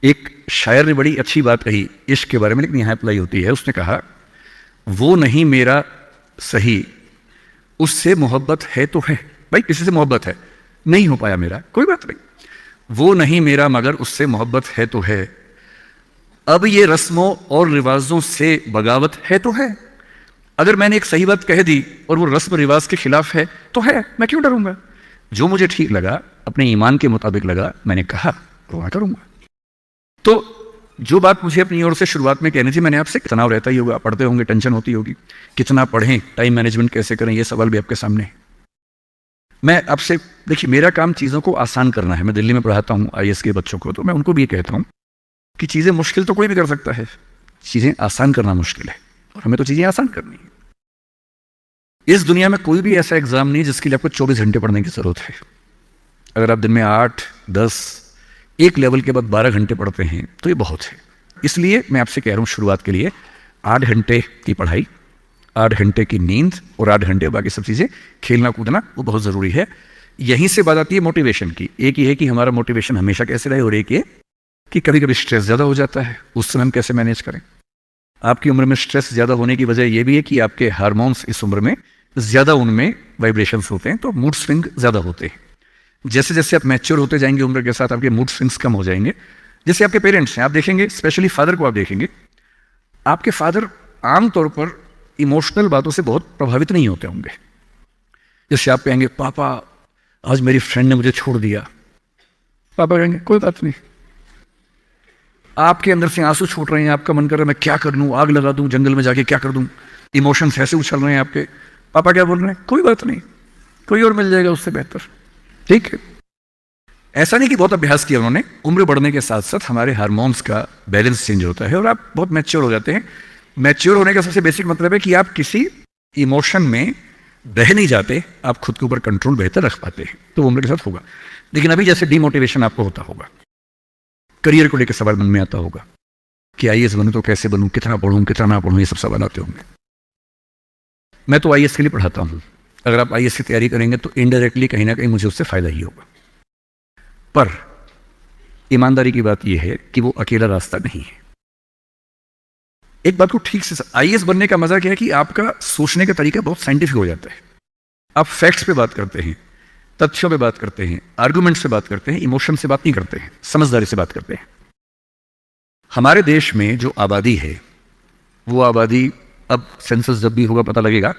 एक शायर ने बड़ी अच्छी बात कही इश्क के बारे में, लेकिन यहाँ अप्लाई होती है। उसने कहा, वो नहीं मेरा सही, उससे मोहब्बत है तो है। भाई किसी से मोहब्बत है, नहीं हो पाया मेरा, कोई बात नहीं। वो नहीं मेरा मगर उससे मोहब्बत है तो है, अब ये रस्मों और रिवाजों से बगावत है तो है। अगर मैंने एक सही बात कह दी और वो रस्म रिवाज के खिलाफ है तो है, मैं क्यों डरूंगा। जो मुझे ठीक लगा, अपने ईमान के मुताबिक लगा, मैंने कहा तो मैं करूंगा। तो जो बात मुझे अपनी ओर से शुरुआत में कहनी थी, मैंने आपसे, तनाव रहता ही होगा, पढ़ते होंगे, टेंशन होती होगी, कितना पढ़ें, टाइम मैनेजमेंट कैसे करें, ये सवाल भी आपके सामने है। मैं आपसे, देखिए मेरा काम चीज़ों को आसान करना है। मैं दिल्ली में पढ़ाता हूँ आईएएस के बच्चों को, तो मैं उनको भी ये कहता हूँ कि चीज़ें मुश्किल तो कोई भी कर सकता है, चीज़ें आसान करना मुश्किल है, और हमें तो चीज़ें आसान करनी है। इस दुनिया में कोई भी ऐसा एग्जाम नहीं जिसके लिए आपको 24 घंटे पढ़ने की जरूरत है। अगर आप दिन में 8, 10, एक लेवल के बाद 12 घंटे पढ़ते हैं तो ये बहुत है। इसलिए मैं आपसे कह रहा हूँ, शुरुआत के लिए 8 घंटे की पढ़ाई, 8 घंटे की नींद और 8 घंटे बाकी सब चीज़ें, खेलना कूदना, वो बहुत ज़रूरी है। यहीं से बात आती है मोटिवेशन की। एक ये है कि हमारा मोटिवेशन हमेशा कैसे रहे, और एक ये कि कभी कभी स्ट्रेस ज़्यादा हो जाता है, उस समय हम कैसे मैनेज करें। आपकी उम्र में स्ट्रेस ज़्यादा होने की वजह यह भी है कि आपके हार्मोन्स इस उम्र में ज़्यादा, उनमें वाइब्रेशंस होते हैं, तो मूड स्विंग ज़्यादा होते हैं। जैसे जैसे आप मैच्योर होते जाएंगे उम्र के साथ, आपके मूड स्विंग्स कम हो जाएंगे। जैसे आपके पेरेंट्स हैं, आप देखेंगे, स्पेशली फादर को आप देखेंगे, आपके फादर आमतौर पर इमोशनल बातों से बहुत प्रभावित नहीं होते होंगे। जैसे आप कहेंगे, पापा आज मेरी फ्रेंड ने मुझे छोड़ दिया, पापा कहेंगे कोई बात नहीं। आपके अंदर से आंसू छूट रहे हैं, आपका मन कर रहा है मैं क्या कर लूं, आग लगा दूं जंगल में जाके, क्या कर दूं, इमोशंस ऐसे उछल रहे हैं आपके। पापा क्या बोल रहे हैं, कोई बात नहीं, कोई और मिल जाएगा उससे बेहतर, ठीक है। ऐसा नहीं कि बहुत अभ्यास किया उन्होंने, उम्र बढ़ने के साथ साथ हमारे हार्मोन्स का बैलेंस चेंज होता है और आप बहुत मैच्योर हो जाते हैं। मैच्योर होने का सबसे बेसिक मतलब है कि आप किसी इमोशन में बह नहीं जाते, आप खुद के ऊपर कंट्रोल बेहतर रख पाते हैं, तो उम्र के साथ होगा। लेकिन अभी जैसे डिमोटिवेशन आपको होता होगा, करियर को लेकर सवाल मन में आता होगा कि आईएएस बनूं तो कैसे बनूं, कितना पढ़ूं, कितना ना पढ़ूं, ये सब सवाल आते होंगे। मैं तो आईएएस के लिए पढ़ाता हूं। अगर आप आईएएस की तैयारी करेंगे तो इनडायरेक्टली कहीं ना कहीं मुझे उससे फायदा ही होगा। पर ईमानदारी की बात यह है कि वो अकेला रास्ता नहीं है। एक बात को ठीक से, आईएएस बनने का मजा क्या है कि आपका सोचने का तरीका बहुत साइंटिफिक हो जाता है। आप फैक्ट्स पे बात करते हैं, तथ्यों पे बात करते हैं, आर्गुमेंट से बात करते हैं, इमोशन से बात नहीं करते हैं, समझदारी से बात करते हैं। हमारे देश में जो आबादी है, वो आबादी, अब सेंसस जब भी होगा पता लगेगा,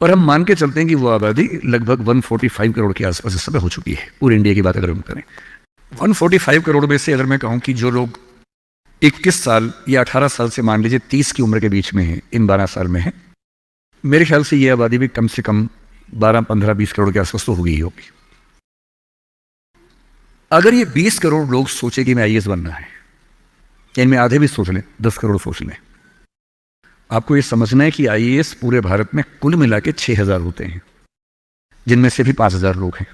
पर हम मान के चलते हैं कि वो आबादी लगभग 145 करोड़ के आसपास इस समय हो चुकी है, पूरे इंडिया की बात अगर हम करें। 145 करोड़ में से अगर मैं कहूं कि जो लोग 21 साल या 18 साल से मान लीजिए 30 की उम्र के बीच में है, इन 12 साल में है, मेरे ख्याल से ये आबादी भी कम से कम 12, 15, 20 करोड़ के आसपास तो होगी ही होगी। अगर ये 20 करोड़ लोग सोचे कि मैं आईएएस बनना है, इनमें आधे भी सोच लें, 10 करोड़ सोच लें, आपको ये समझना है कि आईएएस पूरे भारत में कुल मिला के 6000 होते हैं, जिनमें से भी 5000 लोग हैं।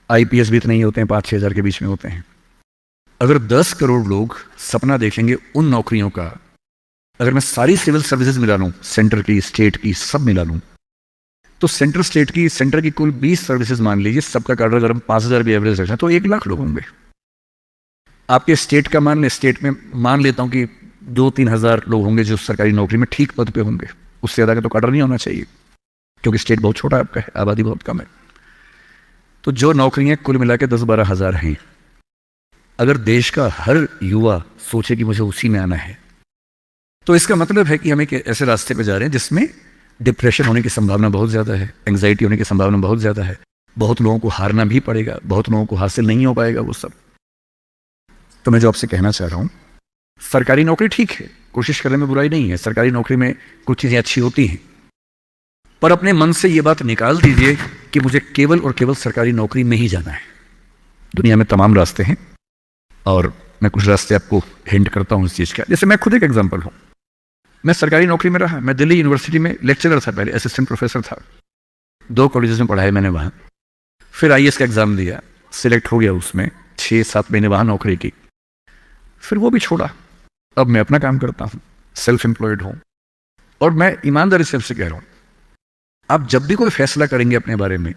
आईपीएस भी इतने ही होते हैं, 5-6 हजार के बीच में होते हैं। अगर 10 करोड़ लोग सपना देखेंगे उन नौकरियों का, अगर मैं सारी सिविल सर्विसेज मिला लूं, सेंटर की, स्टेट की, सब मिला लूं, तो सेंटर स्टेट की, सेंटर की कुल 20 सर्विसेज मान लीजिए, सबका कार्डर अगर हम 5000 भी एवरेज रखें तो 1 लाख लोग होंगे। आपके स्टेट का मान लें, स्टेट में मान लेता हूं कि 2-3 हजार लोग होंगे जो सरकारी नौकरी में ठीक पद पे होंगे, उससे ज्यादा का तो कार्डर नहीं होना चाहिए, क्योंकि स्टेट बहुत छोटा आपका है, आबादी बहुत कम है। तो जो नौकरियां कुल मिला के 10-12 हजार हैं, अगर देश का हर युवा सोचे कि मुझे उसी में आना है, तो इसका मतलब है कि हम एक ऐसे रास्ते पे जा रहे हैं जिसमें डिप्रेशन होने की संभावना बहुत ज़्यादा है, एंग्जाइटी होने की संभावना बहुत ज़्यादा है, बहुत लोगों को हारना भी पड़ेगा, बहुत लोगों को हासिल नहीं हो पाएगा वो सब। तो मैं जो आपसे कहना चाह रहा हूँ, सरकारी नौकरी ठीक है, कोशिश करने में बुराई नहीं है, सरकारी नौकरी में कुछ चीज़ें अच्छी होती हैं, पर अपने मन से ये बात निकाल दीजिए कि मुझे केवल और केवल सरकारी नौकरी में ही जाना है। दुनिया में तमाम रास्ते हैं, और मैं कुछ रास्ते आपको हिंट करता हूँ इस चीज़ का। जैसे मैं खुद एक एग्जाम्पल हूँ, मैं सरकारी नौकरी में रहा, मैं दिल्ली यूनिवर्सिटी में लेक्चरर था, पहले असिस्टेंट प्रोफेसर था, 2 कॉलेजेस में पढ़ाया मैंने वहाँ। फिर आईएएस का एग्ज़ाम दिया, सिलेक्ट हो गया, उसमें 6-7 महीने वहाँ नौकरी की, फिर वो भी छोड़ा। अब मैं अपना काम करता हूँ, सेल्फ एम्प्लॉयड हूँ। और मैं ईमानदारी से आपसे कह रहा हूँ, आप जब भी कोई फैसला करेंगे अपने बारे में,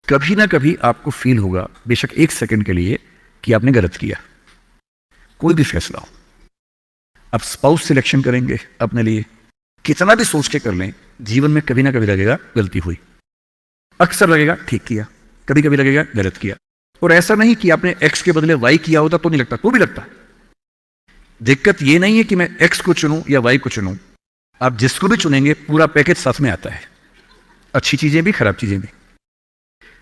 कभी ना कभी आपको फील होगा, बेशक 1 सेकंड के लिए, कि आपने गलत किया। कोई भी फैसला हो, आप स्पाउस सिलेक्शन करेंगे अपने लिए, कितना भी सोच के कर लें, जीवन में कभी ना कभी लगेगा गलती हुई, अक्सर लगेगा ठीक किया, कभी कभी लगेगा गलत किया। और ऐसा नहीं कि आपने एक्स के बदले वाई किया होता तो नहीं लगता, तो भी लगता। दिक्कत ये नहीं है कि मैं एक्स को चुनूं या वाई को चुनूं, आप जिसको भी चुनेंगे पूरा पैकेज साथ में आता है, अच्छी चीजें भी खराब चीजें भी।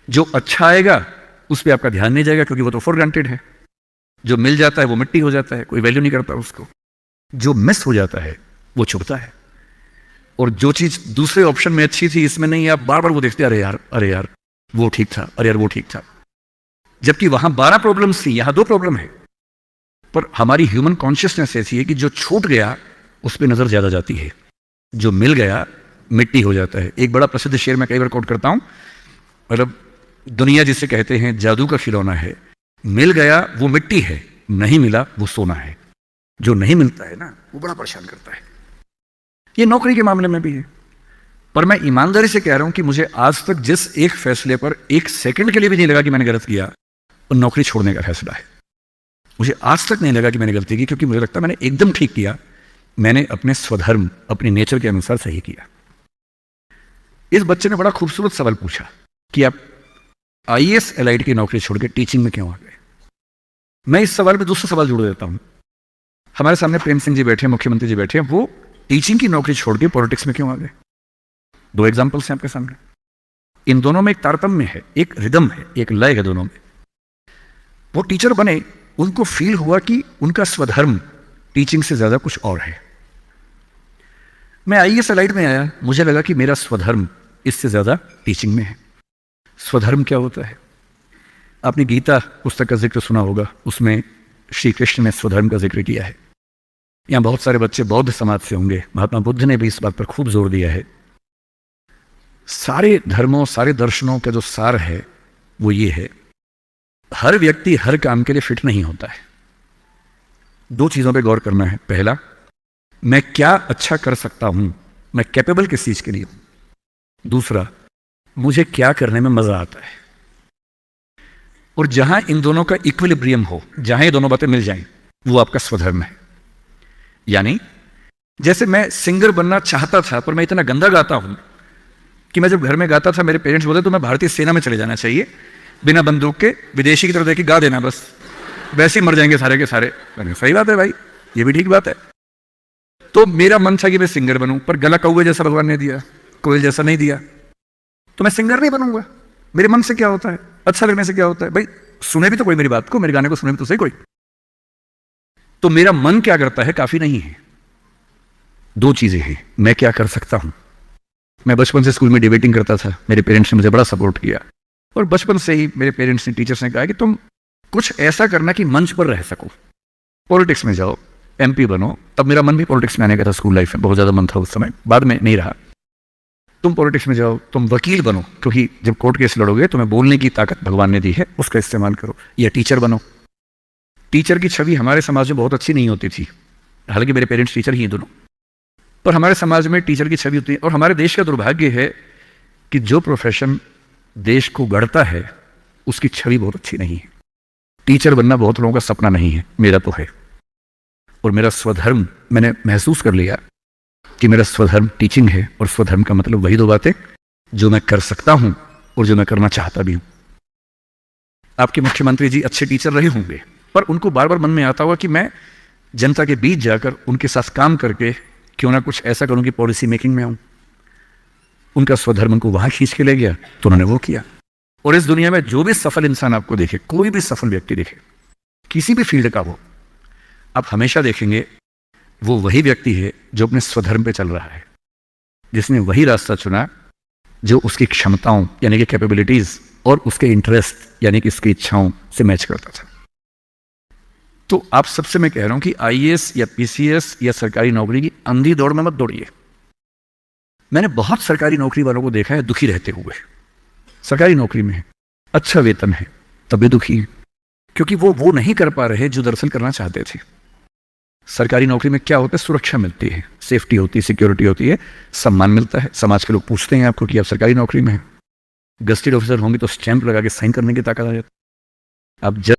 जो अच्छा आएगा उस पर आपका ध्यान नहीं जाएगा क्योंकि वो तो फॉर ग्रांटेड है। जो मिल जाता है वो मिट्टी हो जाता है, कोई वैल्यू नहीं करता उसको। जो मिस हो जाता है वो छुपता है। और जो चीज दूसरे ऑप्शन में अच्छी थी इसमें नहीं, आप बार बार वो देखते अरे यार वो ठीक था, अरे यार वो ठीक था, जबकि वहां 12 प्रॉब्लम्स थी, यहां 2 प्रॉब्लम है। पर हमारी ह्यूमन कॉन्शियसनेस ऐसी है कि जो छूट गया उस पर नजर ज्यादा जाती है, जो मिल गया मिट्टी हो जाता है। एक बड़ा प्रसिद्ध शेर मैं कई बार कोट करता हूं, मतलब दुनिया जिसे कहते हैं जादू का खिलौना है, मिल गया वो मिट्टी है, नहीं मिला वो सोना है। जो नहीं मिलता है ना वो बड़ा परेशान करता है। ये नौकरी के मामले में भी है। पर मैं ईमानदारी से कह रहा हूं कि मुझे आज तक जिस एक फैसले पर 1 सेकंड के लिए भी नहीं लगा कि मैंने गलत किया, वो नौकरी छोड़ने का फैसला है। मुझे आज तक नहीं लगा कि मैंने गलती की, क्योंकि मुझे लगता है मैंने एकदम ठीक किया, मैंने अपने स्वधर्म, अपने नेचर के अनुसार सही किया। इस बच्चे ने बड़ा खूबसूरत सवाल पूछा कि आप IAS एलाइड की नौकरी छोड़ के टीचिंग में क्यों आ गए। मैं इस सवाल में दूसरा सवाल जोड़ देता हूं। हमारे सामने प्रेम सिंह जी बैठे हैं, मुख्यमंत्री जी बैठे हैं, वो टीचिंग की नौकरी छोड़ के पॉलिटिक्स में क्यों आ गए। 2 एग्जाम्पल्स हैं आपके सामने। इन दोनों में एक तारतम्य है, एक रिदम है, एक लय है दोनों में। वो टीचर बने, उनको फील हुआ कि उनका स्वधर्म टीचिंग से ज्यादा कुछ और है। मैं IAS एलाइड में आया, मुझे लगा कि मेरा स्वधर्म इससे ज्यादा टीचिंग में है। स्वधर्म क्या होता है? आपने गीता पुस्तक का जिक्र सुना होगा, उसमें श्री कृष्ण ने स्वधर्म का जिक्र किया है। यहां बहुत सारे बच्चे बौद्ध समाज से होंगे, महात्मा बुद्ध ने भी इस बात पर खूब जोर दिया है। सारे धर्मों, सारे दर्शनों का जो सार है वो ये है, हर व्यक्ति हर काम के लिए फिट नहीं होता है। 2 चीजों पे गौर करना है। पहला, मैं क्या अच्छा कर सकता हूं, मैं कैपेबल किस चीज के लिए हूं। दूसरा, मुझे क्या करने में मजा आता है। और जहां इन दोनों का इक्विलिब्रियम हो, जहां ये दोनों बातें मिल जाएं, वो आपका स्वधर्म है। यानी जैसे मैं सिंगर बनना चाहता था, पर मैं इतना गंदा गाता हूं कि मैं जब घर में गाता था मेरे पेरेंट्स बोले तो मैं भारतीय सेना में चले जाना चाहिए, बिना बंदूक के विदेशी की तरफ देखिए गा देना, बस वैसे ही मर जाएंगे सारे के सारे। सही बात है भाई, ये भी ठीक बात है। तो मेरा मन था कि मैं सिंगर बनूं, पर गला कौवे जैसा भगवान ने दिया, कोयल जैसा नहीं दिया, तो मैं सिंगर नहीं बनूंगा। मेरे मन से क्या होता है, अच्छा लगने से क्या होता है भाई, सुने भी तो कोई मेरी बात को, मेरे गाने को सुने भी तो सही कोई। तो मेरा मन क्या करता है काफी नहीं है। 2 चीजें हैं, मैं क्या कर सकता हूं। मैं बचपन से स्कूल में डिबेटिंग करता था, मेरे पेरेंट्स ने मुझे बड़ा सपोर्ट किया, और बचपन से ही मेरे पेरेंट्स ने, टीचर्स ने कहा कि तुम कुछ ऐसा करना कि मंच पर रह सको, पॉलिटिक्स में जाओ, MP बनो। तब मेरा मन भी पॉलिटिक्स में आने का था, स्कूल लाइफ में बहुत ज्यादा मन था उस समय, बाद में नहीं रहा। तुम पॉलिटिक्स में जाओ, तुम वकील बनो, क्योंकि जब कोर्ट केस लड़ोगे तुम्हें बोलने की ताकत भगवान ने दी है, उसका इस्तेमाल करो। या टीचर बनो। टीचर की छवि हमारे समाज में बहुत अच्छी नहीं होती थी, हालांकि मेरे पेरेंट्स टीचर ही हैं दोनों, पर हमारे समाज में टीचर की छवि होती है। और हमारे देश का दुर्भाग्य है कि जो प्रोफेशन देश को गढ़ता है उसकी छवि बहुत अच्छी नहीं है। टीचर बनना बहुत लोगों का सपना नहीं है, मेरा तो है। और मेरा स्वधर्म, मैंने महसूस कर लिया कि मेरा स्वधर्म टीचिंग है। और स्वधर्म का मतलब वही 2 बातें जो मैं कर सकता हूं और जो मैं करना चाहता भी हूं। आपके मुख्यमंत्री जी अच्छे टीचर रहे होंगे, पर उनको बार बार मन में आता होगा कि मैं जनता के बीच जाकर उनके साथ काम करके क्यों ना कुछ ऐसा करूं कि पॉलिसी मेकिंग में आऊं। उनका स्वधर्म उनको वहां खींच के ले गया, तो उन्होंने वो किया। और इस दुनिया में जो भी सफल इंसान आपको देखे, कोई भी सफल व्यक्ति देखे, किसी भी फील्ड का हो, आप हमेशा देखेंगे वो वही व्यक्ति है जो अपने स्वधर्म पे चल रहा है, जिसने वही रास्ता चुना जो उसकी क्षमताओं यानी कि कैपेबिलिटीज और उसके इंटरेस्ट यानी कि उसकी इच्छाओं से मैच करता था। तो आप सबसे मैं कह रहा हूं कि IAS या PCS या सरकारी नौकरी की अंधी दौड़ में मत दौड़िए। मैंने बहुत सरकारी नौकरी वालों को देखा है दुखी रहते हुए। सरकारी नौकरी में अच्छा वेतन है तब भी दुखी है, क्योंकि वो नहीं कर पा रहे जो दरअसल करना चाहते थे। सरकारी नौकरी में क्या होता है, सुरक्षा मिलती है, सेफ्टी होती है, सिक्योरिटी होती है, सम्मान मिलता है, समाज के लोग पूछते हैं आपको कि आप सरकारी नौकरी में हैं। गस्टेड ऑफिसर होंगे तो स्टैंप लगा के साइन करने की ताकत आ जाती है। आप